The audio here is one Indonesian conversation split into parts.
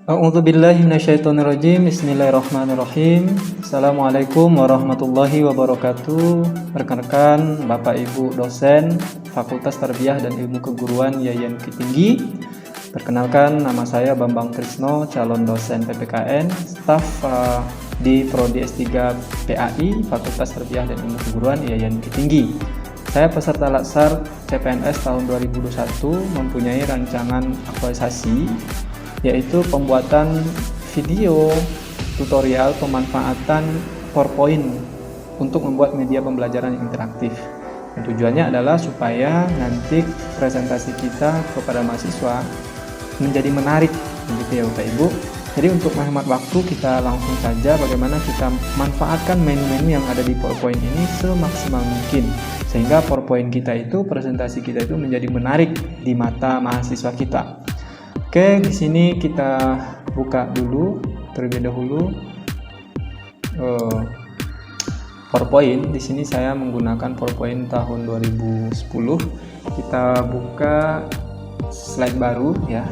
A'udzubillahi minasyaitonirrajim. Bismillahirrahmanirrahim. Assalamualaikum warahmatullahi wabarakatuh. Rekan-rekan, Bapak Ibu dosen Fakultas Tarbiyah dan Ilmu Keguruan Yayan Bukit Tinggi. Perkenalkan, nama saya Bambang Trisno, calon dosen PPKN, staf di Prodi S3 PAI Fakultas Tarbiyah dan Ilmu Keguruan Yayan Bukit Tinggi. Saya peserta Latsar CPNS tahun 2021, mempunyai rancangan aktualisasi yaitu pembuatan video tutorial pemanfaatan PowerPoint untuk membuat media pembelajaran yang interaktif. Dan tujuannya adalah supaya nanti presentasi kita kepada mahasiswa menjadi menarik, begitu ya Bapak Ibu. Jadi untuk menghemat waktu, kita langsung saja bagaimana kita manfaatkan menu-menu yang ada di PowerPoint ini semaksimal mungkin, sehingga PowerPoint kita itu, presentasi kita itu menjadi menarik di mata mahasiswa kita. Oke, di sini kita buka dulu terlebih dahulu PowerPoint. Di sini saya menggunakan PowerPoint tahun 2010. Kita buka slide baru ya.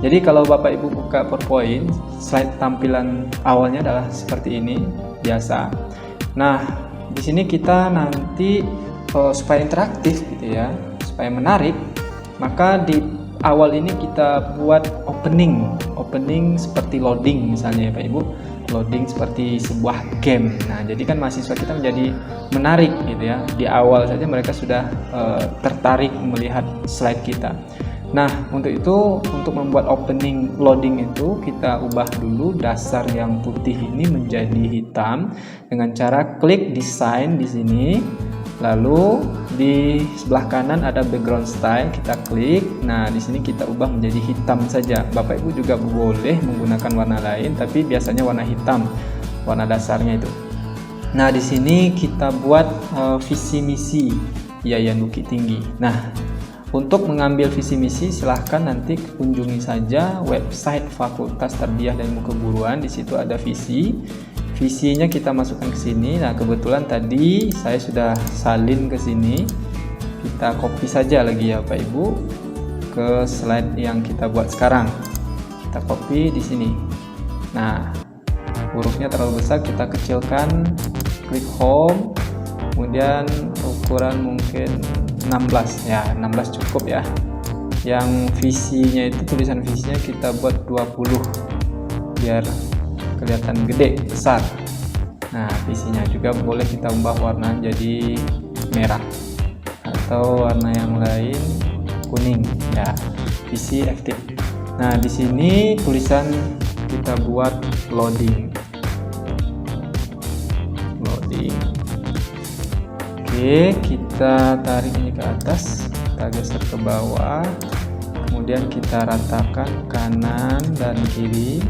Jadi kalau Bapak Ibu buka PowerPoint, slide tampilan awalnya adalah seperti ini, biasa. Nah, di sini kita nanti supaya interaktif gitu ya, supaya menarik, maka di awal ini kita buat opening seperti loading misalnya ya Pak Ibu, loading seperti sebuah game. Nah, jadi kan mahasiswa kita menjadi menarik gitu ya. Di awal saja mereka sudah tertarik melihat slide kita. Nah, untuk itu, untuk membuat opening loading itu kita ubah dulu dasar yang putih ini menjadi hitam dengan cara klik desain di sini. Lalu di sebelah kanan ada background style, kita klik. Nah, di sini kita ubah menjadi hitam saja. Bapak Ibu juga boleh menggunakan warna lain, tapi biasanya warna hitam, warna dasarnya itu. Nah, di sini kita buat visi misi Yayan Bukit Tinggi. Nah, untuk mengambil visi misi silahkan nanti kunjungi saja website Fakultas Tarbiyah dan Ilmu Keguruan. Di situ ada visi. Visinya kita masukkan ke sini. Nah, kebetulan tadi saya sudah salin ke sini. Kita copy saja lagi ya Pak Ibu ke slide yang kita buat sekarang. Kita copy di sini. Nah, hurufnya terlalu besar, kita kecilkan, klik home, kemudian ukuran mungkin 16 ya, 16 cukup ya. Yang visinya itu, tulisan visinya kita buat 20 biar kelihatan gede, besar. Nah, visinya juga boleh kita ubah warna jadi merah atau warna yang lain kuning ya, visi aktif. Nah, di sini tulisan kita buat loading. Oke, kita tarik ini ke atas, kita geser ke bawah, kemudian kita ratakan kanan dan kiri.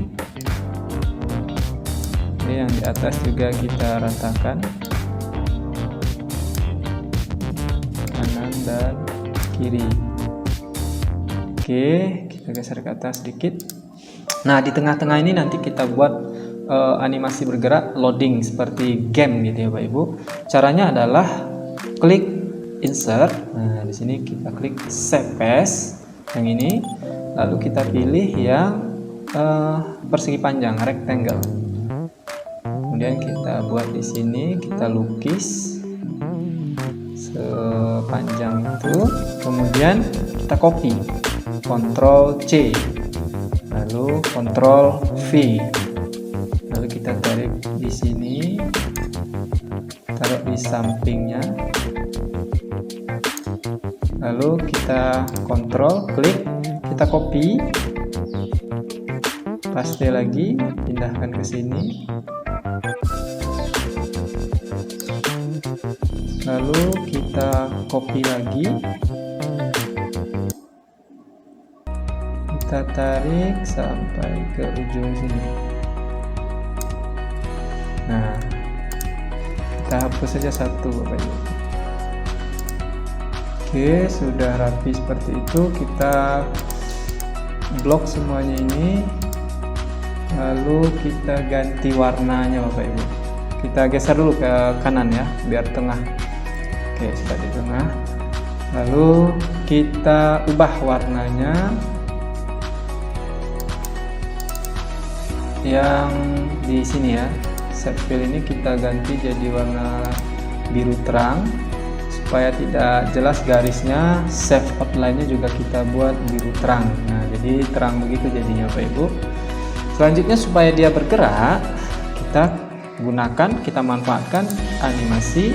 Ini yang di atas juga kita ratakan kanan dan kiri. Oke, kita geser ke atas sedikit. Nah, di tengah-tengah ini nanti kita buat animasi bergerak loading seperti game gitu ya Bapak Ibu. Caranya adalah klik insert. Nah, di sini kita klik save as yang ini, lalu kita pilih yang persegi panjang, rectangle. Kemudian kita buat di sini, kita lukis sepanjang itu, kemudian kita copy, Ctrl C, lalu Ctrl V, lalu kita tarik di sini, taruh di sampingnya, lalu kita Ctrl klik, kita copy, paste lagi, pindahkan ke sini. Lalu kita copy lagi, kita tarik sampai ke ujung sini. Nah, kita hapus saja satu Bapak Ibu. Oke, sudah rapi seperti itu. Kita blok semuanya ini, lalu kita ganti warnanya Bapak Ibu. Kita geser dulu ke kanan ya, biar tengah. Oke, sudah di tengah. Lalu kita ubah warnanya yang di sini ya. Set fill ini kita ganti jadi warna biru terang supaya tidak jelas garisnya. Shape outline-nya juga kita buat biru terang. Nah, jadi terang begitu jadinya Bapak Ibu. Selanjutnya supaya dia bergerak, kita manfaatkan animasi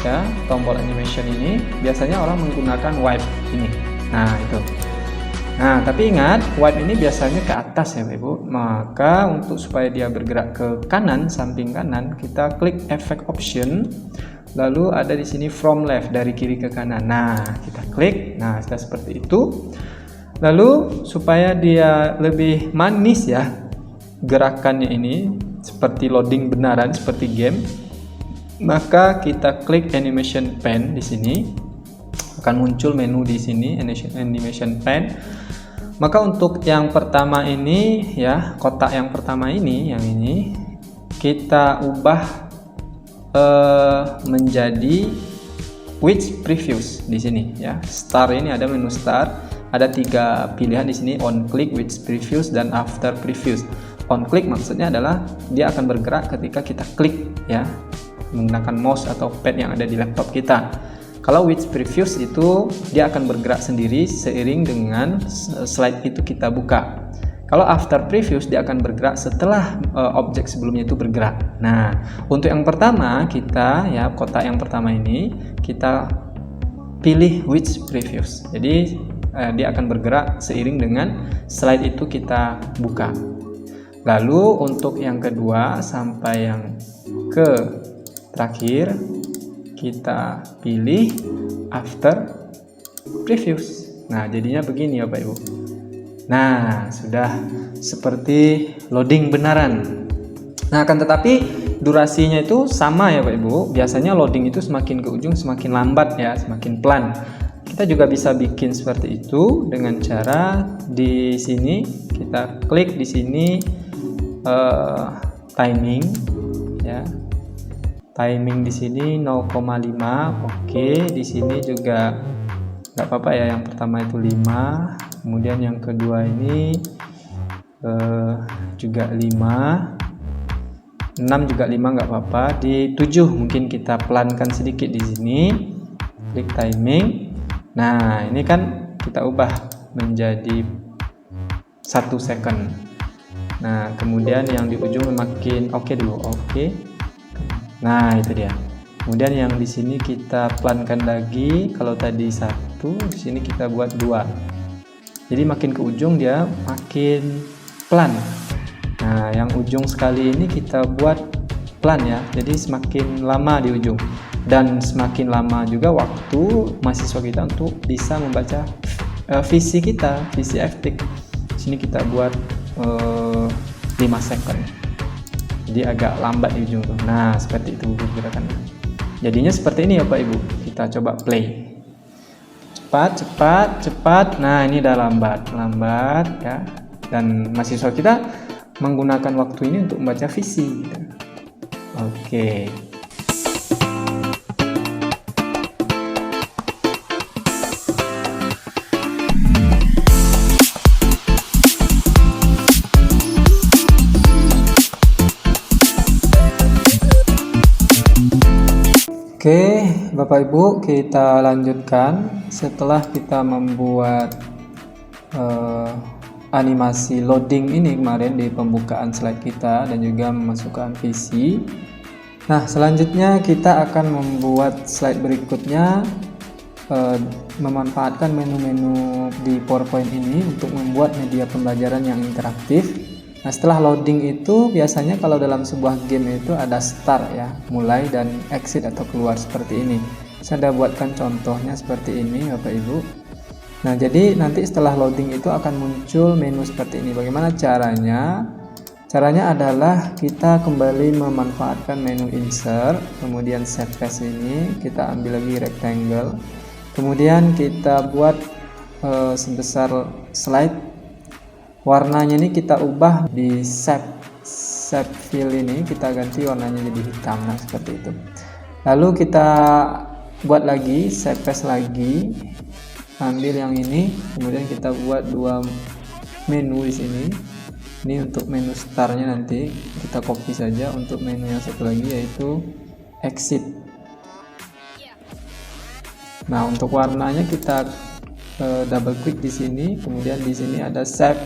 ya, tombol animation ini. Biasanya orang menggunakan wipe ini. Nah, itu. Nah, tapi ingat, wipe ini biasanya ke atas ya Bapak Ibu. Maka untuk supaya dia bergerak ke kanan, samping kanan, kita klik effect option. Lalu ada di sini from left, dari kiri ke kanan. Nah, kita klik. Nah, sudah seperti itu. Lalu supaya dia lebih manis ya gerakannya ini, seperti loading benaran, seperti game, maka kita klik animation pen di sini. Akan muncul menu di sini, animation pen. Maka untuk yang pertama ini ya, kotak yang pertama ini, yang ini kita ubah menjadi which previews di sini ya. Start ini ada menu start, ada 3 pilihan di sini, on click, which previews, dan after previews. On click maksudnya adalah dia akan bergerak ketika kita klik ya, menggunakan mouse atau pad yang ada di laptop kita. Kalau which previews itu dia akan bergerak sendiri seiring dengan slide itu kita buka. Kalau after previews dia akan bergerak setelah objek sebelumnya itu bergerak. Nah, untuk yang pertama kita ya, kotak yang pertama ini kita pilih which previews. Jadi dia akan bergerak seiring dengan slide itu kita buka. Lalu untuk yang kedua sampai yang ke terakhir kita pilih after previews. Nah, jadinya begini ya Bapak Ibu. Nah, sudah seperti loading benaran. Nah, akan tetapi durasinya itu sama ya Bapak Ibu. Biasanya loading itu semakin ke ujung semakin lambat ya, semakin pelan. Kita juga bisa bikin seperti itu dengan cara di sini kita klik di sini timing ya. Timing di sini 0,5. Oke, di sini juga nggak apa-apa ya, yang pertama itu 5, kemudian yang kedua ini juga 5, 6 juga 5 nggak apa-apa. Di 7 mungkin kita pelankan sedikit di sini, klik timing. Nah, ini kan kita ubah menjadi 1 second. Nah, kemudian yang di ujung makin oke dulu, oke. Nah, itu dia. Kemudian yang di sini kita pelankan lagi. Kalau tadi 1, di sini kita buat 2. Jadi makin ke ujung dia makin pelan. Nah, yang ujung sekali ini kita buat pelan ya. Jadi semakin lama di ujung. Dan semakin lama juga waktu mahasiswa kita untuk bisa membaca visi kita, visi FTIK. Di sini kita buat 5 second. Jadi agak lambat di ujung tuh. Nah, seperti itu gerakannya. Jadinya seperti ini ya Pak Ibu. Kita coba play. Cepat. Nah, ini udah lambat ya. Dan mahasiswa kita menggunakan waktu ini untuk membaca visi gitu. Oke. Oke, Bapak Ibu, kita lanjutkan. Setelah kita membuat animasi loading ini kemarin di pembukaan slide kita dan juga memasukkan visi. Nah, selanjutnya kita akan membuat slide berikutnya, memanfaatkan menu-menu di PowerPoint ini untuk membuat media pembelajaran yang interaktif. Nah, setelah loading itu biasanya kalau dalam sebuah game itu ada start ya, mulai dan exit atau keluar seperti ini. Saya sudah buatkan contohnya seperti ini Bapak Ibu. Nah, jadi nanti setelah loading itu akan muncul menu seperti ini. Bagaimana caranya? Caranya adalah kita kembali memanfaatkan menu insert, kemudian save as ini kita ambil lagi rectangle, kemudian kita buat sebesar slide. Warnanya ini kita ubah di shape fill ini, kita ganti warnanya jadi hitam. Nah, seperti itu. Lalu kita buat lagi save as lagi, ambil yang ini, kemudian kita buat dua menu di sini. Ini untuk menu startnya, nanti kita copy saja. Untuk menu yang satu lagi yaitu exit. Nah, untuk warnanya kita double klik di sini, kemudian di sini ada shape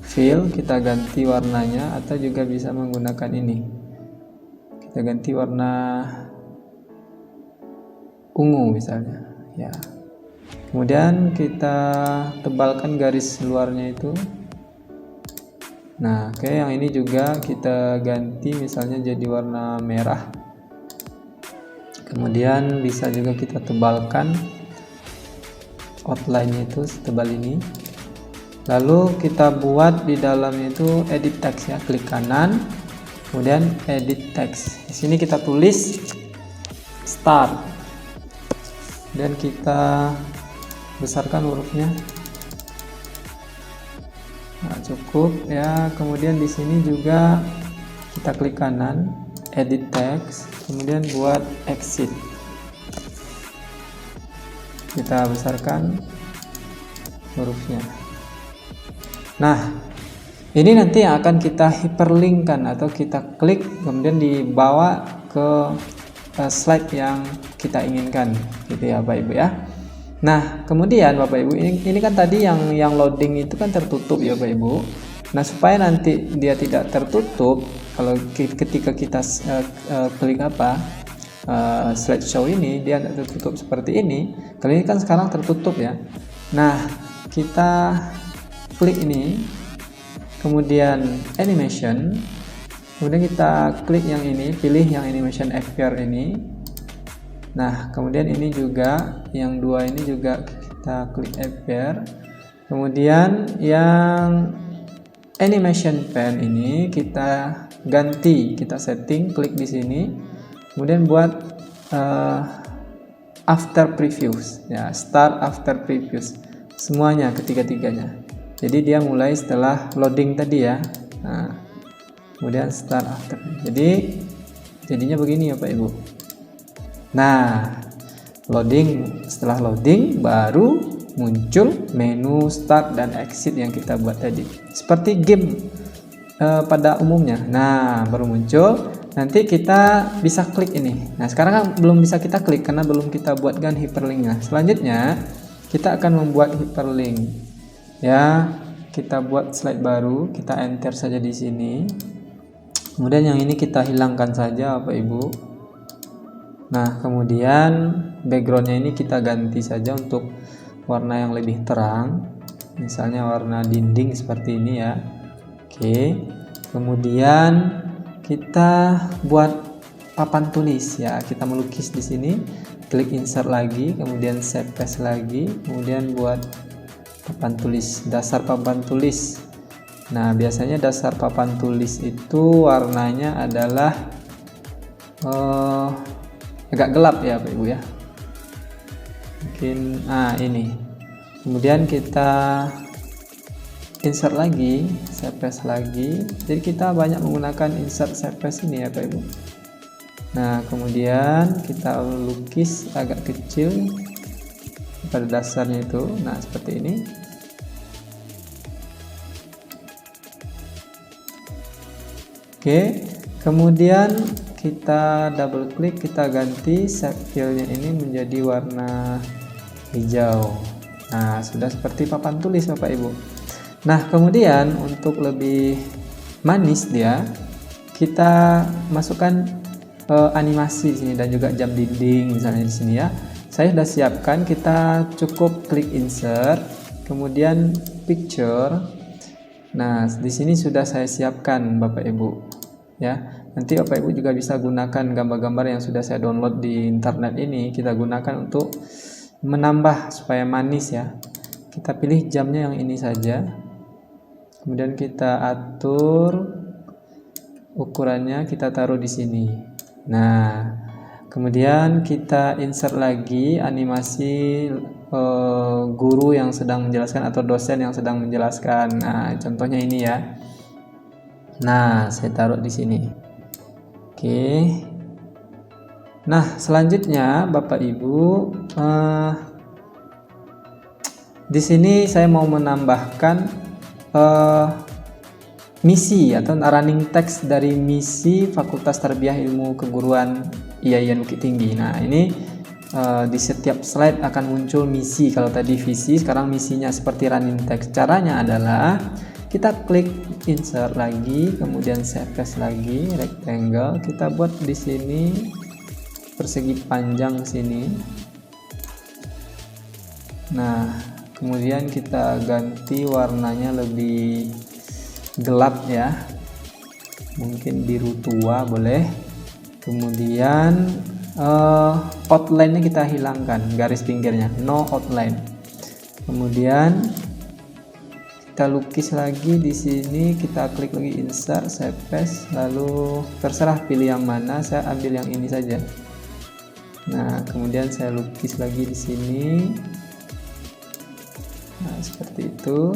fill, kita ganti warnanya, atau juga bisa menggunakan ini, kita ganti warna ungu misalnya ya. Kemudian kita tebalkan garis luarnya itu. Nah, oke, yang ini juga kita ganti misalnya jadi warna merah. Kemudian bisa juga kita tebalkan outline itu setebal ini. Lalu kita buat di dalam itu edit text ya, klik kanan, kemudian edit text. Di sini kita tulis start, dan kita besarkan hurufnya. Nah, cukup ya. Kemudian di sini juga kita klik kanan, edit text, kemudian buat exit. Kita besarkan hurufnya. Nah, ini nanti yang akan kita hyperlinkkan atau kita klik kemudian dibawa ke slide yang kita inginkan, gitu ya Bapak Ibu ya. Nah, kemudian Bapak Ibu, ini kan tadi yang loading itu kan tertutup ya Bapak Ibu. Nah, supaya nanti dia tidak tertutup, kalau ketika kita klik slideshow ini, dia tidak tertutup seperti ini. Kali ini kan sekarang tertutup ya. Nah, kita klik ini, kemudian animation, kemudian kita klik yang ini, pilih yang animation appear ini. Nah, kemudian ini juga yang dua ini juga kita klik appear. Kemudian yang animation pen ini kita ganti, kita setting, klik di sini, kemudian buat after previews ya, start after previews, semuanya ketiga-tiganya. Jadi dia mulai setelah loading tadi ya. Nah, kemudian start after. Jadi jadinya begini ya Pak Ibu. Nah, setelah loading baru muncul menu start dan exit yang kita buat tadi. Seperti game pada umumnya. Nah, baru muncul. Nanti kita bisa klik ini. Nah, sekarang kan belum bisa kita klik karena belum kita buatkan hyperlinknya. Selanjutnya kita akan membuat hyperlink. Ya, kita buat slide baru, kita enter saja di sini. Kemudian yang ini kita hilangkan saja Bapak Ibu. Nah, kemudian backgroundnya ini kita ganti saja untuk warna yang lebih terang, misalnya warna dinding seperti ini ya. Oke, kemudian kita buat papan tulis ya, kita melukis di sini, klik insert lagi, kemudian save as lagi, kemudian buat papan tulis, dasar papan tulis. Nah, biasanya dasar papan tulis itu warnanya adalah agak gelap ya Bapak Ibu ya. Mungkin ini. Kemudian kita insert lagi, save as lagi. Jadi kita banyak menggunakan insert save as ini ya Bapak Ibu. Nah, kemudian kita lukis agak kecil pada dasarnya itu. Nah, seperti ini. Oke, kemudian kita double klik, kita ganti shape fill-nya ini menjadi warna hijau. Nah, sudah seperti papan tulis Bapak Ibu. Nah, kemudian untuk lebih manis dia, kita masukkan animasi di sini dan juga jam dinding misalnya di sini ya. Saya sudah siapkan, kita cukup klik insert, kemudian picture. Nah, di sini sudah saya siapkan Bapak Ibu ya. Nanti Bapak Ibu juga bisa gunakan gambar-gambar yang sudah saya download di internet ini, kita gunakan untuk menambah supaya manis ya. Kita pilih jamnya yang ini saja. Kemudian kita atur ukurannya kita taruh di sini. Nah, kemudian kita insert lagi animasi guru yang sedang menjelaskan atau dosen yang sedang menjelaskan. Nah, contohnya ini ya. Nah, saya taruh di sini. Oke. Nah, selanjutnya Bapak Ibu, di sini saya mau menambahkan misi atau running text dari misi Fakultas Tarbiyah Ilmu Keguruan IAIN Bukit Tinggi. Nah, ini di setiap slide akan muncul misi. Kalau tadi visi, sekarang misinya seperti running text. Caranya adalah kita klik insert lagi, kemudian save as lagi, rectangle. Kita buat di sini persegi panjang sini. Nah, kemudian kita ganti warnanya lebih gelap ya, mungkin biru tua boleh. Kemudian outline-nya kita hilangkan, garis pinggirnya no outline. Kemudian kita lukis lagi di sini, kita klik lagi insert, save as, lalu terserah pilih yang mana, saya ambil yang ini saja. Nah, kemudian saya lukis lagi di sini. Nah, seperti itu.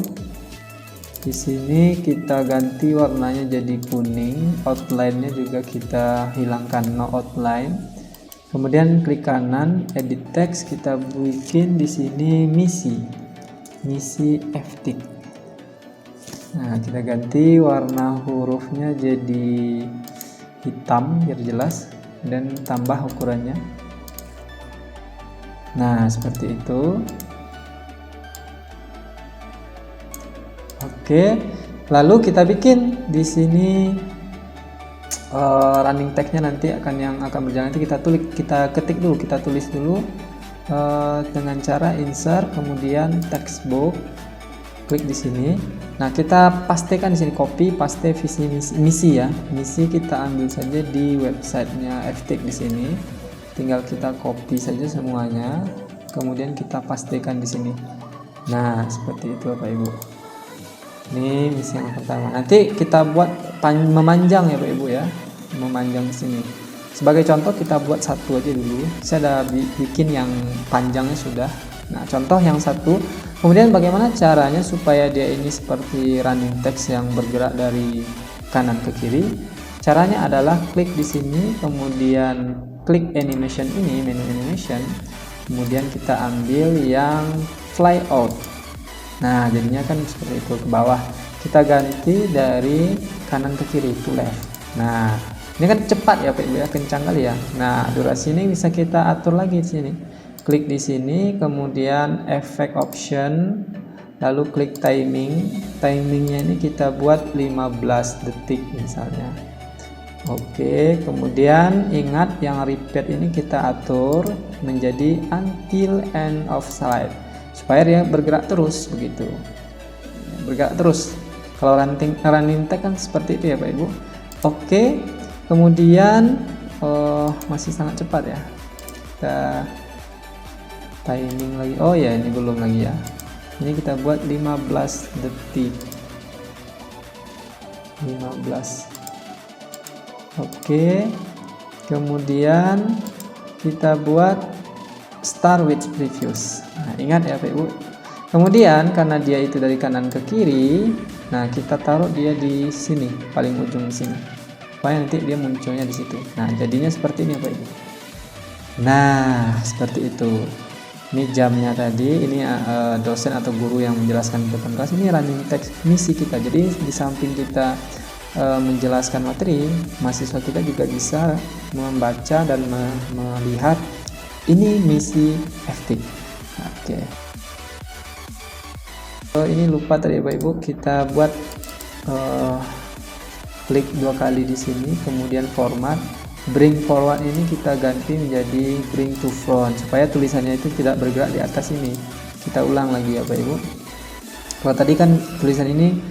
Di sini kita ganti warnanya jadi kuning, outline-nya juga kita hilangkan no outline. Kemudian klik kanan, edit text, kita bikin di sini misi FTIC. Nah, kita ganti warna hurufnya jadi hitam biar jelas dan tambah ukurannya. Nah, seperti itu. Oke, lalu kita bikin di sini running text-nya nanti yang akan berjalan nanti kita ketik dulu, kita tulis dulu dengan cara insert, kemudian textbook, klik di sini. Nah, kita pastikan di sini copy paste visi misi ya. Misi kita ambil saja di websitenya FTIC di sini. Tinggal kita copy saja semuanya, kemudian kita pastikan di sini. Nah, seperti itu Bapak Ibu. Ini misi yang pertama. Nanti kita buat memanjang ya Bapak Ibu ya, memanjang di sini. Sebagai contoh kita buat satu aja dulu. Saya udah bikin yang panjangnya sudah. Nah, contoh yang satu. Kemudian bagaimana caranya supaya dia ini seperti running text yang bergerak dari kanan ke kiri? Caranya adalah klik di sini, kemudian klik animation ini, menu animation. Kemudian kita ambil yang fly out. Nah, jadinya kan seperti itu ke bawah. Kita ganti dari kanan ke kiri, to left. Nah, ini kan cepat ya Pak Ibu ya, kencang kali ya. Nah, durasi ini bisa kita atur lagi di sini. Klik di sini, kemudian effect option, lalu klik timing. Timingnya ini kita buat 15 detik misalnya. Oke, kemudian ingat yang repeat ini kita atur menjadi until end of slide, supaya dia bergerak terus begitu, bergerak terus. Kalau running text kan seperti itu ya Pak Ibu. Oke, kemudian masih sangat cepat ya, kita timing lagi. Oh ya, ini belum lagi ya, ini kita buat 15 detik, 15. Oke, kemudian kita buat start with previews. Nah, ingat ya Pak Ibu. Kemudian karena dia itu dari kanan ke kiri, nah kita taruh dia di sini, paling ujung sini, supaya nanti dia munculnya di situ. Nah, jadinya seperti ini ya Pak Ibu. Nah, seperti itu. Ini jamnya tadi, ini dosen atau guru yang menjelaskan di depan kelas. Ini running text misi kita. Jadi di samping kita menjelaskan materi, mahasiswa kita juga bisa membaca dan melihat ini misi FTIC. Oke. Ini lupa tadi Bapak Ibu, kita buat klik 2 kali di sini, kemudian format, bring forward ini kita ganti menjadi bring to front, supaya tulisannya itu tidak bergerak di atas ini. Kita ulang lagi ya Bapak Ibu. Kalau tadi kan tulisan ini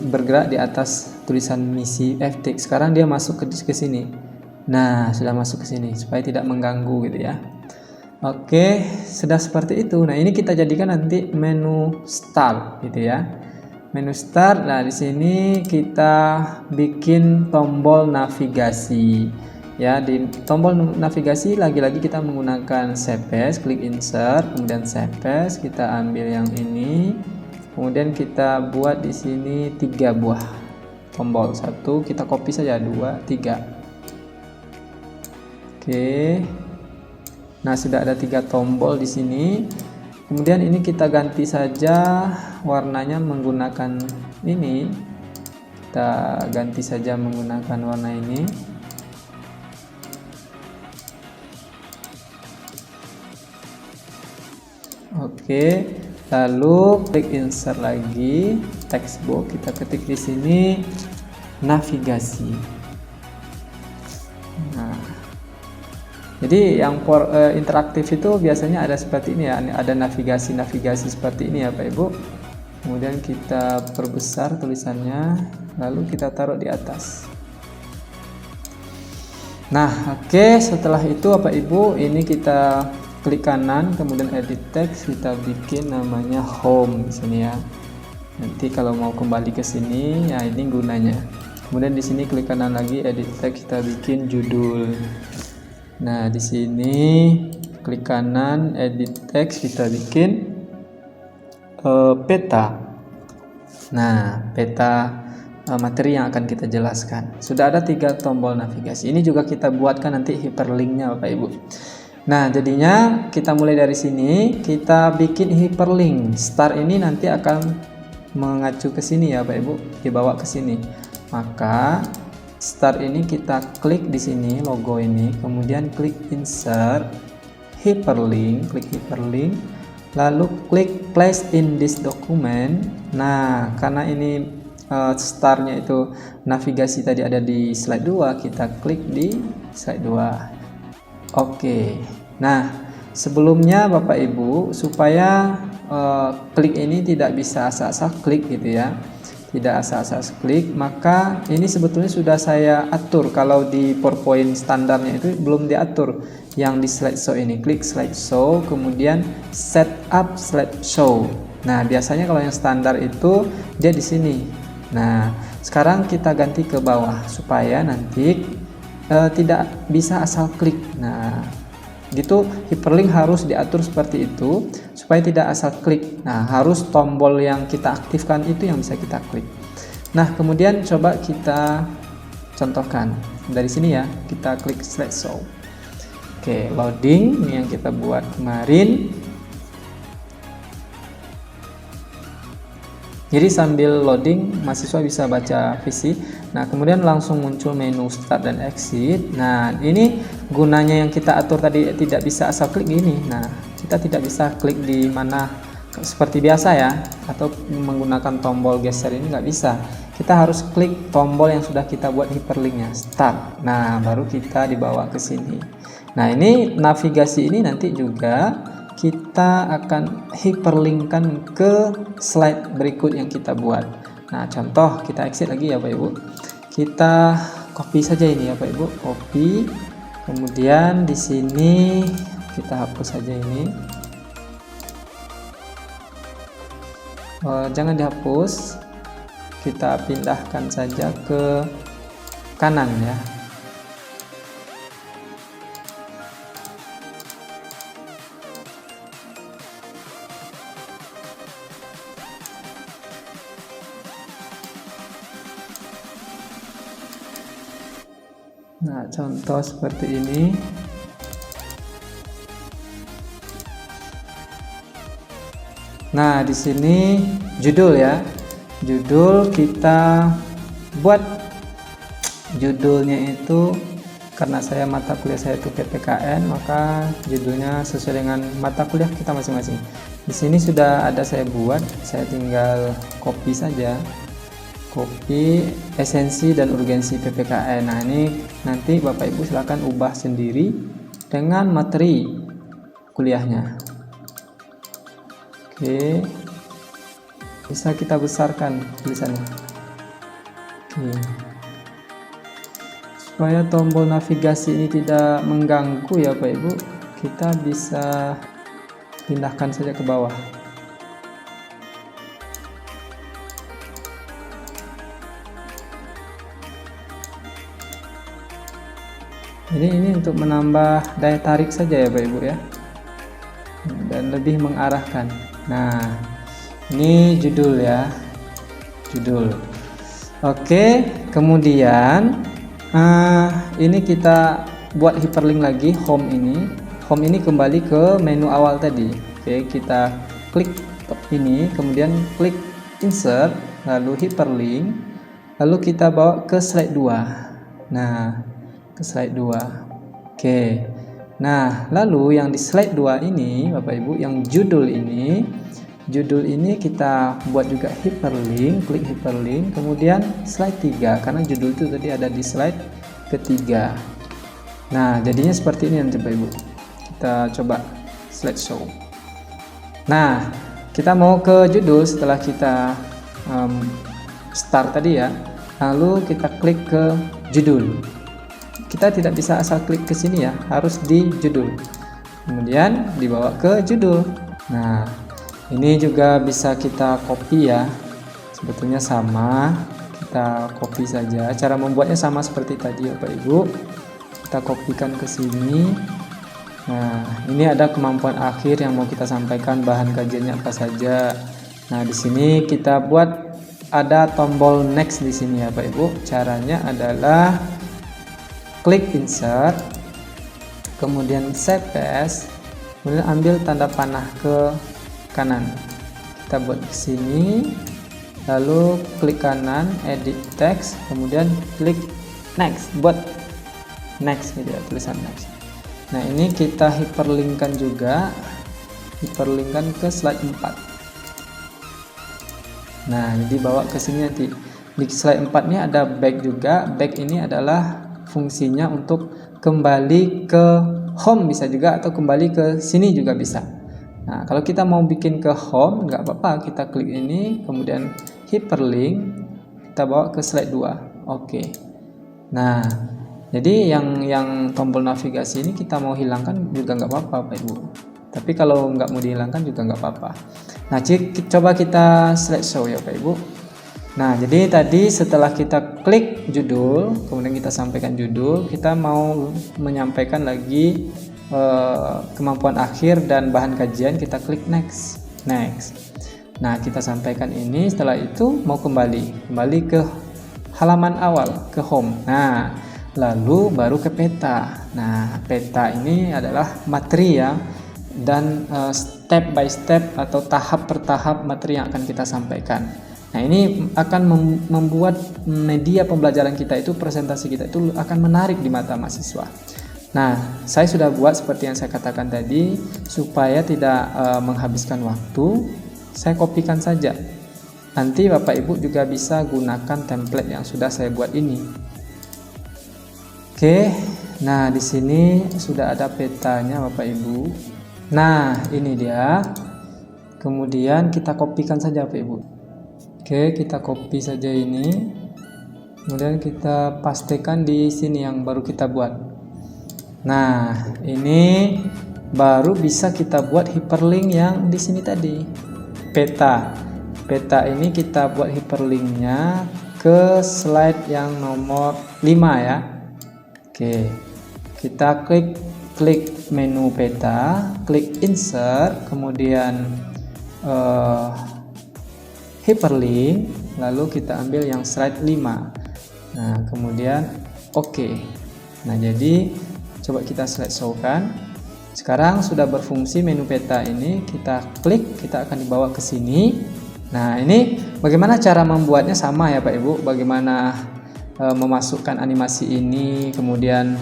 bergerak di atas tulisan misi FTIC, sekarang dia masuk ke sini. Nah, sudah masuk ke sini supaya tidak mengganggu gitu ya. Oke, sudah seperti itu. Nah, ini kita jadikan nanti menu start gitu ya. menu start. Nah, di sini kita bikin tombol navigasi. Ya, di tombol navigasi lagi-lagi kita menggunakan CPS, klik insert, kemudian CPS, kita ambil yang ini. Kemudian kita buat di sini 3 buah tombol. 1 kita copy saja, 2, 3. Oke. Nah, sudah ada 3 tombol di sini. Kemudian ini kita ganti saja warnanya menggunakan ini. Kita ganti saja menggunakan warna ini. Oke, lalu klik insert lagi, text box, kita ketik di sini navigasi. Nah, jadi yang interaktif itu biasanya ada seperti ini ya, ada navigasi seperti ini ya Pak Ibu. Kemudian kita perbesar tulisannya, lalu kita taruh di atas. Nah, oke, setelah itu Bapak Ibu, ini kita klik kanan, kemudian edit text, kita bikin namanya home di sini ya. Nanti kalau mau kembali ke sini, ya ini gunanya. Kemudian di sini klik kanan lagi, edit text, kita bikin judul. Nah, di sini klik kanan, edit text, kita bikin peta. Nah, peta materi yang akan kita jelaskan. Sudah ada 3 tombol navigasi. Ini juga kita buatkan nanti hyperlinknya Bapak Ibu. Nah, jadinya kita mulai dari sini, kita bikin hyperlink. Start ini nanti akan mengacu ke sini ya Bapak Ibu, dibawa ke sini. Maka start ini kita klik di sini logo ini, kemudian klik insert, hyperlink, klik hyperlink, lalu klik place in this document. Nah, karena ini startnya itu navigasi tadi ada di slide 2, kita klik di slide 2. Oke, nah sebelumnya Bapak Ibu, supaya klik ini tidak bisa asal-asal klik gitu ya, tidak asal-asal klik, maka ini sebetulnya sudah saya atur. Kalau di PowerPoint standarnya itu belum diatur yang di slideshow ini. Klik slideshow, kemudian setup slideshow. Nah, biasanya kalau yang standar itu dia di sini. Nah, sekarang kita ganti ke bawah supaya nanti tidak bisa asal klik. Nah, gitu, hyperlink harus diatur seperti itu supaya tidak asal klik. Nah, harus tombol yang kita aktifkan itu yang bisa kita klik. Nah, kemudian coba kita contohkan dari sini ya, kita klik slideshow. Oke, loading ini yang kita buat kemarin. Jadi sambil loading mahasiswa bisa baca visi. Nah, kemudian langsung muncul menu start dan exit. Nah, ini gunanya yang kita atur tadi tidak bisa asal klik gini. Nah, kita tidak bisa klik di mana seperti biasa ya, atau menggunakan tombol geser ini nggak bisa. Kita harus klik tombol yang sudah kita buat hyperlinknya, start. Nah, baru kita dibawa ke sini. Nah, ini navigasi ini nanti juga kita akan hyperlinkkan ke slide berikut yang kita buat. Nah, contoh kita exit lagi ya Pak Ibu. Kita copy saja ini ya Pak Ibu, copy. Kemudian di sini kita hapus saja ini. Jangan dihapus. Kita pindahkan saja ke kanan ya. Nah, contoh seperti ini. Nah, di sini judul ya. Judul kita buat judulnya itu, karena saya mata kuliah saya itu PPKN, maka judulnya sesuai dengan mata kuliah kita masing-masing. Di sini sudah ada saya buat, saya tinggal copy saja. Copy esensi dan urgensi PPKN. Nah, ini nanti Bapak Ibu silakan ubah sendiri dengan materi kuliahnya. Oke, bisa kita besarkan tulisannya. Oke, supaya tombol navigasi ini tidak mengganggu ya Bapak Ibu, kita bisa pindahkan saja ke bawah. Jadi ini untuk menambah daya tarik saja ya Bapak Ibu ya, dan lebih mengarahkan. Nah, ini judul ya, judul. Oke, kemudian ini kita buat hyperlink lagi. Home ini kembali ke menu awal tadi. Oke, kita klik ini, kemudian klik insert, lalu hyperlink, lalu kita bawa ke slide 2. Nah, ke slide 2. Oke. Nah, lalu yang di slide 2 ini Bapak Ibu, yang judul ini kita buat juga hyperlink, klik hyperlink, kemudian slide 3 karena judul itu tadi ada di slide ketiga. Nah, jadinya seperti ini nanti Bapak Ibu. Kita coba slideshow. Nah, kita mau ke judul setelah kita start tadi ya. Lalu kita klik ke judul. Kita tidak bisa asal klik ke sini ya, harus di judul. Kemudian dibawa ke judul. Nah, ini juga bisa kita copy ya. Sebetulnya sama, kita copy saja. Cara membuatnya sama seperti tadi Bapak Ibu. Kita kopikan ke sini. Nah, ini ada kemampuan akhir yang mau kita sampaikan, bahan kajiannya apa saja. Nah, di sini kita buat ada tombol next di sini ya Bapak Ibu. Caranya adalah klik insert, kemudian save as, kemudian ambil tanda panah ke kanan. Kita buat di sini, lalu klik kanan, edit text, kemudian klik next, buat next gitu ya, tulisan next. Nah, ini kita hyperlinkkan juga, hyperlinkkan ke slide 4. Nah, dibawa ke sini nanti. Di slide 4 ini ada back juga. Back ini adalah fungsinya untuk kembali ke home bisa juga, atau kembali ke sini juga bisa. Nah, kalau kita mau bikin ke home nggak apa-apa, kita klik ini, kemudian hyperlink, kita bawa ke slide 2. Oke. Nah, jadi yang tombol navigasi ini kita mau hilangkan juga nggak apa-apa Bapak Ibu. Tapi kalau nggak mau dihilangkan juga nggak apa-apa. Nah, coba kita slideshow ya Bapak Ibu. Nah, jadi tadi setelah kita klik judul, kemudian kita sampaikan judul, kita mau menyampaikan lagi kemampuan akhir dan bahan kajian, kita klik next. Nah, kita sampaikan ini, setelah itu mau kembali ke halaman awal, ke home. Nah, lalu baru ke peta. Nah, peta ini adalah materi ya, dan step by step atau tahap per tahap materi yang akan kita sampaikan. Nah, ini akan membuat media pembelajaran kita itu, presentasi kita itu akan menarik di mata mahasiswa. Nah, saya sudah buat seperti yang saya katakan tadi, supaya tidak menghabiskan waktu, saya kopikan saja. Nanti Bapak Ibu juga bisa gunakan template yang sudah saya buat ini. Oke, nah di sini sudah ada petanya Bapak Ibu. Nah, ini dia. Kemudian kita kopikan saja Bapak Ibu. Oke, kita copy saja ini. Kemudian kita pastekan di sini yang baru kita buat. Nah, ini baru bisa kita buat hyperlink yang di sini tadi. Peta ini kita buat hyperlinknya ke slide yang nomor 5 ya. Oke, kita klik menu peta, klik insert, kemudian hyperlink, lalu kita ambil yang slide 5. Nah, kemudian oke. Nah, jadi coba kita slideshow-kan. Sekarang sudah berfungsi menu peta ini, kita klik, kita akan dibawa ke sini. Nah, ini bagaimana cara membuatnya, sama ya Pak Ibu, bagaimana memasukkan animasi ini, kemudian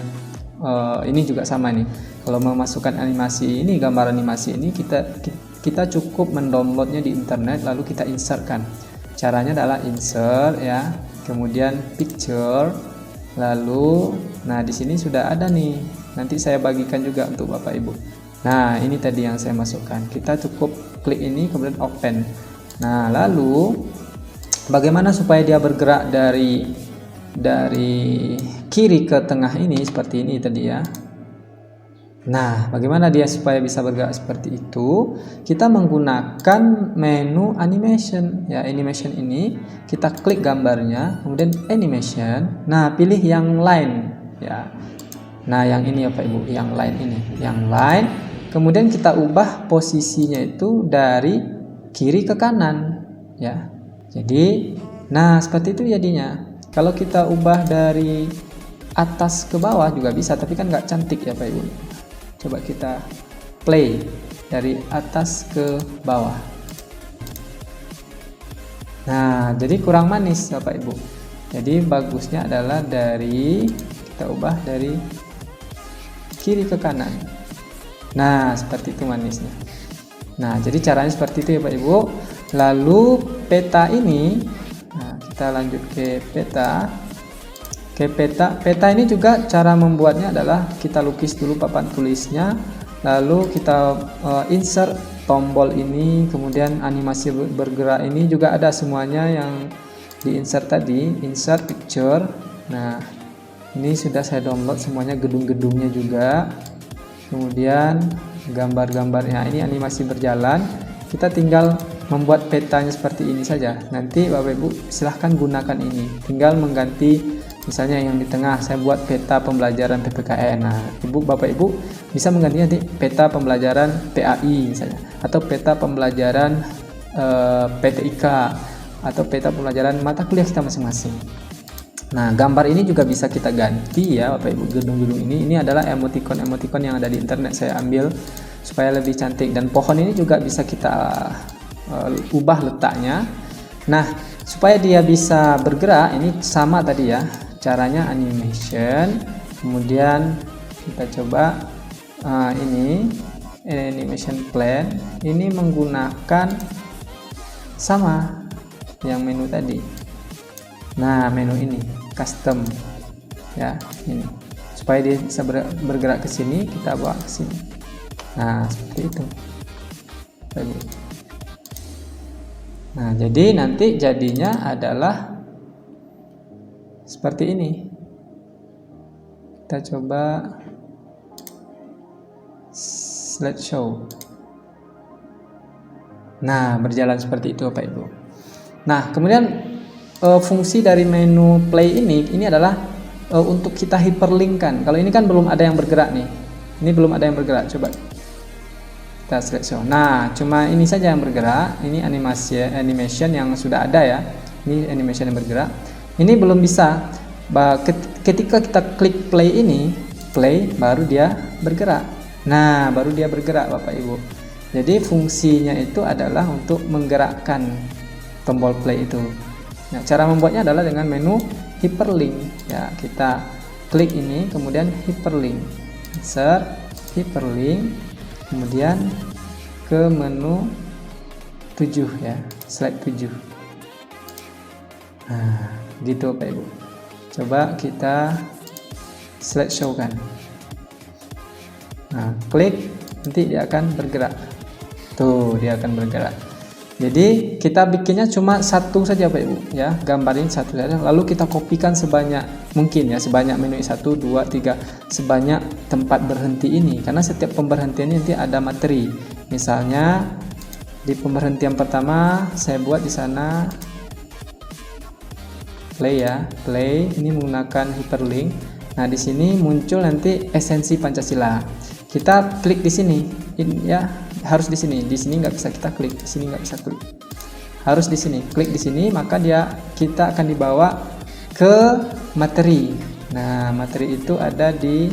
ini juga sama nih. Kalau memasukkan animasi ini, gambar animasi ini, kita cukup mendownloadnya di internet, lalu kita insertkan. Caranya adalah insert ya, kemudian picture, lalu nah di sini sudah ada nih. Nanti saya bagikan juga untuk Bapak Ibu. Nah, ini tadi yang saya masukkan. Kita cukup klik ini, kemudian open. Nah, lalu bagaimana supaya dia bergerak dari kiri ke tengah ini, seperti ini tadi ya. Nah, bagaimana dia supaya bisa bergerak seperti itu? Kita menggunakan menu animation. Ya, animation ini kita klik gambarnya, kemudian animation. Nah, pilih yang line ya. Nah, yang ini ya Pak Ibu, yang line ini, yang line. Kemudian kita ubah posisinya itu dari kiri ke kanan, ya. Jadi, nah seperti itu jadinya. Kalau kita ubah dari atas ke bawah juga bisa, tapi kan nggak cantik ya Pak Ibu. Coba kita play dari atas ke bawah. Nah, jadi kurang manis Bapak Ibu. Jadi bagusnya adalah dari kita ubah dari kiri ke kanan. Nah, seperti itu manisnya. Nah, jadi caranya seperti itu ya Pak Ibu. Lalu peta ini, nah, kita lanjut ke peta. Ke peta ini juga cara membuatnya adalah kita lukis dulu papan tulisnya, lalu kita insert tombol ini, kemudian animasi bergerak ini juga ada semuanya yang di insert tadi, insert picture. Nah, ini sudah saya download semuanya, gedung-gedungnya juga, kemudian gambar-gambarnya. Ini animasi berjalan, kita tinggal membuat petanya seperti ini saja. Nanti Bapak Ibu silahkan gunakan ini, tinggal mengganti misalnya yang di tengah saya buat peta pembelajaran PPKN. Nah, Bapak Ibu bisa mengganti nanti peta pembelajaran PAI misalnya, atau peta pembelajaran PTIK, atau peta pembelajaran mata kuliah kita masing-masing. Nah, gambar ini juga bisa kita ganti ya Bapak Ibu, gedung-gedung ini adalah emoticon yang ada di internet, saya ambil supaya lebih cantik. Dan pohon ini juga bisa kita ubah letaknya. Nah, supaya dia bisa bergerak, ini sama tadi ya caranya, animation. Kemudian kita coba ini animation plan, ini menggunakan sama yang menu tadi. Nah, menu ini custom ya, ini supaya dia bisa bergerak ke sini, kita bawa ke sini. Nah, seperti itu. Nah, jadi nanti jadinya adalah seperti ini. Kita coba slideshow. Nah, berjalan seperti itu Bapak Ibu. Nah, kemudian fungsi dari menu play ini adalah untuk kita hyperlinkkan. Kalau ini kan belum ada yang bergerak nih. Ini belum ada yang bergerak. Coba kita slideshow. Nah, cuma ini saja yang bergerak. Ini animation yang sudah ada ya. Ini animation yang bergerak. Ini belum bisa. Ketika kita klik play ini, play, baru dia bergerak. Nah, baru dia bergerak Bapak Ibu. Jadi fungsinya itu adalah untuk menggerakkan tombol play itu. Nah, cara membuatnya adalah dengan menu hyperlink ya. Kita klik ini, kemudian hyperlink, insert hyperlink, kemudian ke menu 7 ya, slide 7. Nah, gitu Pak Ibu. Coba kita slideshow kan. Nah, klik, nanti dia akan bergerak. Tuh, dia akan bergerak. Jadi kita bikinnya cuma satu saja Pak Ibu ya, gambarin satu saja, lalu kita kopikan sebanyak mungkin ya, sebanyak menu 1, 2, 3, sebanyak tempat berhenti ini, karena setiap pemberhentian nanti ada materi. Misalnya di pemberhentian pertama saya buat di sana play ya, play, ini menggunakan hyperlink. Nah, di sini muncul nanti esensi Pancasila. Kita klik di sini ya, harus di sini nggak bisa kita klik, di sini nggak bisa klik, harus di sini, klik di sini, maka kita akan dibawa ke materi. Nah, materi itu ada di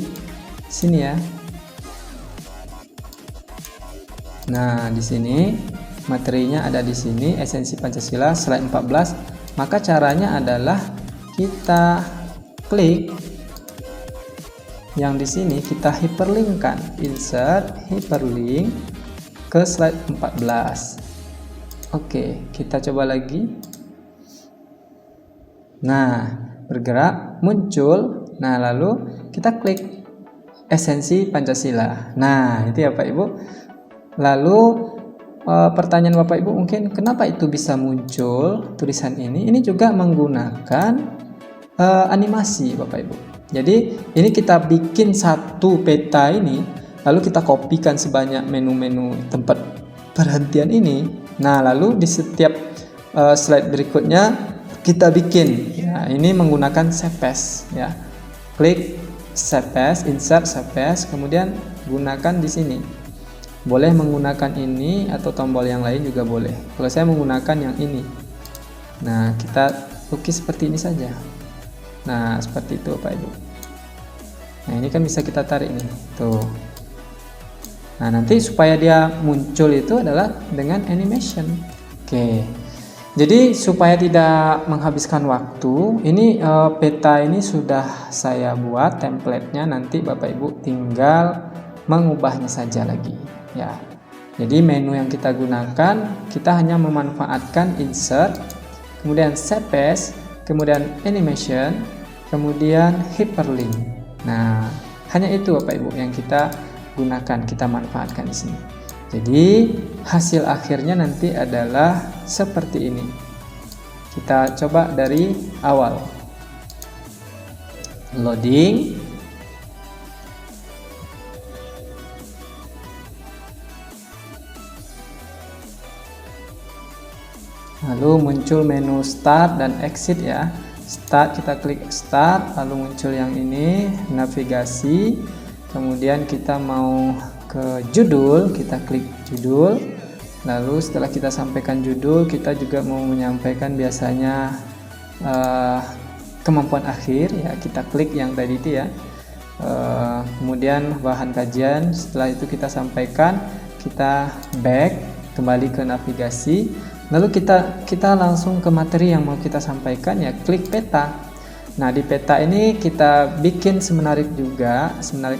sini ya. Nah, di sini materinya ada di sini, esensi Pancasila slide 14. Maka caranya adalah kita klik yang di sini, kita hyperlinkkan, insert hyperlink ke slide 14. Oke, kita coba lagi. Nah, bergerak, muncul. Nah, lalu kita klik esensi Pancasila. Nah, itu ya Pak Ibu. Lalu pertanyaan Bapak Ibu mungkin, kenapa itu bisa muncul tulisan ini? Ini juga menggunakan animasi Bapak Ibu. Jadi ini kita bikin satu peta ini, lalu kita kopikan sebanyak menu-menu tempat perhentian ini. Nah, lalu di setiap slide berikutnya kita bikin. Ya, ini menggunakan save as ya. Klik save as, insert save as, kemudian gunakan di sini. Boleh menggunakan ini atau tombol yang lain juga boleh. Kalau saya menggunakan yang ini. Nah, kita lukis seperti ini saja. Nah, seperti itu Bapak Ibu. Nah, ini kan bisa kita tarik nih. Tuh. Nah, nanti supaya dia muncul itu adalah dengan animation. Oke. Jadi supaya tidak menghabiskan waktu, ini peta ini sudah saya buat template-nya, nanti Bapak Ibu tinggal mengubahnya saja lagi ya. Jadi menu yang kita gunakan, kita hanya memanfaatkan insert, kemudian save as, kemudian animation, kemudian hyperlink. Nah, hanya itu Bapak Ibu yang kita gunakan, kita manfaatkan di sini. Jadi hasil akhirnya nanti adalah seperti ini. Kita coba dari awal. Loading. Lalu muncul menu start dan exit ya. Start, kita klik start, lalu muncul yang ini navigasi. Kemudian kita mau ke judul, kita klik judul. Lalu setelah kita sampaikan judul, kita juga mau menyampaikan biasanya kemampuan akhir ya, kita klik yang tadi itu ya. Kemudian bahan kajian, setelah itu kita sampaikan, kita back kembali ke navigasi. Lalu kita langsung ke materi yang mau kita sampaikan ya, klik peta. Nah, di peta ini kita bikin semenarik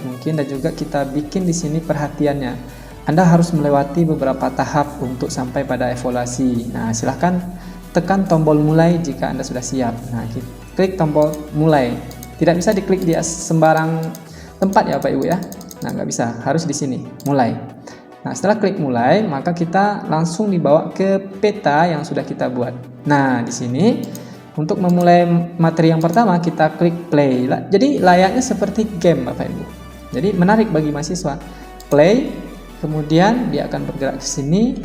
mungkin, dan juga kita bikin di sini perhatiannya. Anda harus melewati beberapa tahap untuk sampai pada evaluasi. Nah, silahkan tekan tombol mulai jika Anda sudah siap. Nah, klik tombol mulai. Tidak bisa diklik di sembarang tempat ya Bapak Ibu ya. Nah, nggak bisa, harus di sini, mulai. Nah, setelah klik mulai, maka kita langsung dibawa ke peta yang sudah kita buat. Nah, di sini untuk memulai materi yang pertama, kita klik play. Jadi layaknya seperti game Bapak Ibu. Jadi menarik bagi mahasiswa. Play, kemudian dia akan bergerak ke sini.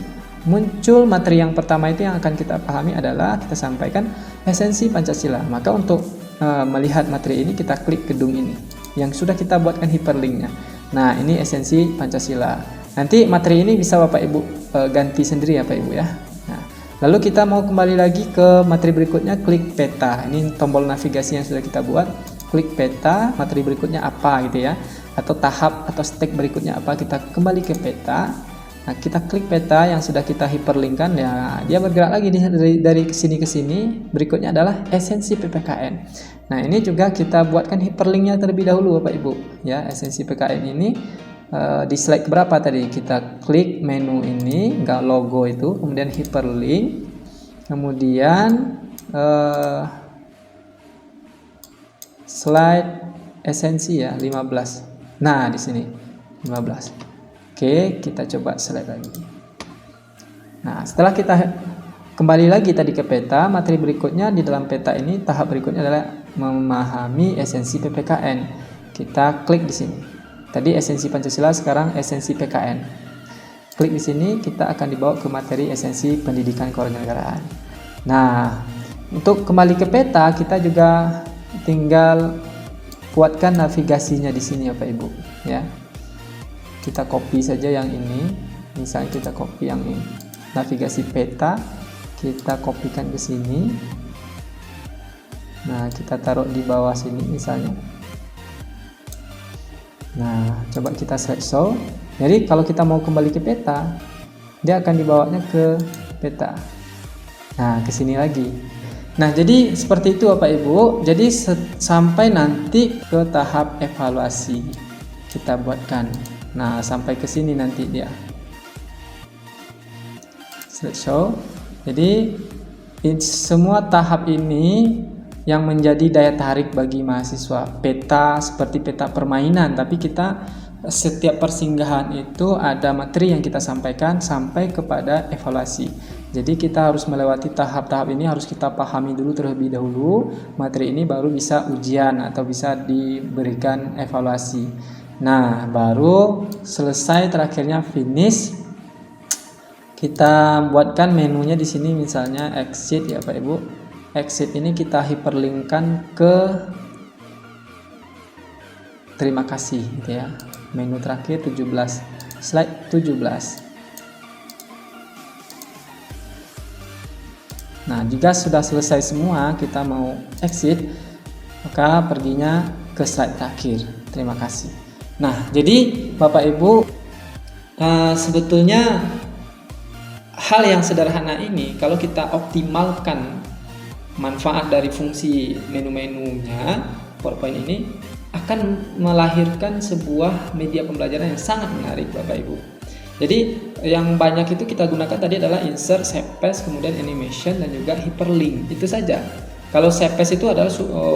Muncul materi yang pertama itu yang akan kita pahami adalah kita sampaikan esensi Pancasila. Maka untuk melihat materi ini, kita klik gedung ini yang sudah kita buatkan hyperlinknya. Nah, ini esensi Pancasila. Nanti materi ini bisa Bapak Ibu ganti sendiri ya Bapak Ibu ya. Nah, lalu kita mau kembali lagi ke materi berikutnya, klik peta. Ini tombol navigasi yang sudah kita buat. Klik peta, materi berikutnya apa gitu ya. Atau tahap atau step berikutnya apa, kita kembali ke peta. Nah, kita klik peta yang sudah kita hyperlinkkan ya, dia bergerak lagi dari sini ke sini. Berikutnya adalah esensi PPKN. Nah, ini juga kita buatkan hyperlinknya terlebih dahulu Bapak Ibu ya. Esensi PPKN ini di slide berapa tadi, kita klik menu ini, enggak logo itu, kemudian hyperlink, kemudian slide esensi ya 15. Nah, di sini 15. Oke, kita coba slide lagi. Nah, setelah kita kembali lagi tadi ke peta, materi berikutnya di dalam peta ini, tahap berikutnya adalah memahami esensi PPKN. Kita klik di sini. Tadi esensi Pancasila, sekarang esensi PKN. Klik di sini, kita akan dibawa ke materi esensi pendidikan kewarganegaraan. Nah, untuk kembali ke peta, kita juga tinggal buatkan navigasinya di sini Bapak Ibu ya. Kita copy saja yang ini. Misalnya kita copy yang ini. Navigasi peta, kita kopikan ke sini. Nah, kita taruh di bawah sini misalnya. Nah, coba kita select show. Jadi kalau kita mau kembali ke peta, dia akan dibawanya ke peta. Nah, ke sini lagi. Nah, jadi seperti itu Bapak Ibu. Jadi sampai nanti ke tahap evaluasi kita buatkan. Nah, sampai ke sini nanti dia. Select show. Jadi semua tahap ini yang menjadi daya tarik bagi mahasiswa. Peta seperti peta permainan, tapi kita setiap persinggahan itu ada materi yang kita sampaikan sampai kepada evaluasi. Jadi kita harus melewati tahap-tahap ini, harus kita pahami dulu terlebih dahulu materi ini, baru bisa ujian atau bisa diberikan evaluasi. Nah, baru selesai, terakhirnya finish. Kita buatkan menunya di sini, misalnya exit ya Pak Ibu. Exit ini kita hyperlinkkan ke terima kasih gitu ya. Menu terakhir 17, slide 17. Nah, jika sudah selesai semua, kita mau exit, maka perginya ke slide terakhir. Terima kasih. Nah, jadi Bapak Ibu, sebetulnya hal yang sederhana ini kalau kita optimalkan manfaat dari fungsi menu-menunya, PowerPoint ini akan melahirkan sebuah media pembelajaran yang sangat menarik Bapak Ibu. Jadi yang banyak itu kita gunakan tadi adalah insert, save as, kemudian animation, dan juga hyperlink. Itu saja. Kalau save as itu adalah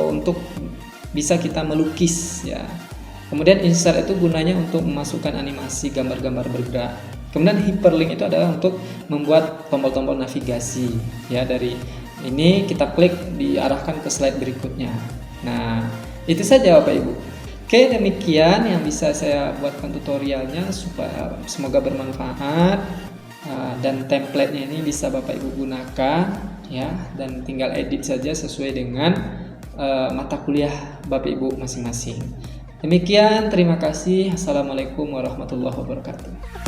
untuk bisa kita melukis ya. Kemudian insert itu gunanya untuk memasukkan animasi, gambar-gambar bergerak. Kemudian hyperlink itu adalah untuk membuat tombol-tombol navigasi ya, dari ini kita klik diarahkan ke slide berikutnya. Nah, itu saja Bapak Ibu. Oke, demikian yang bisa saya buatkan tutorialnya, supaya semoga bermanfaat, dan template-nya ini bisa Bapak Ibu gunakan ya, dan tinggal edit saja sesuai dengan mata kuliah Bapak Ibu masing-masing. Demikian, terima kasih. Assalamualaikum warahmatullahi wabarakatuh.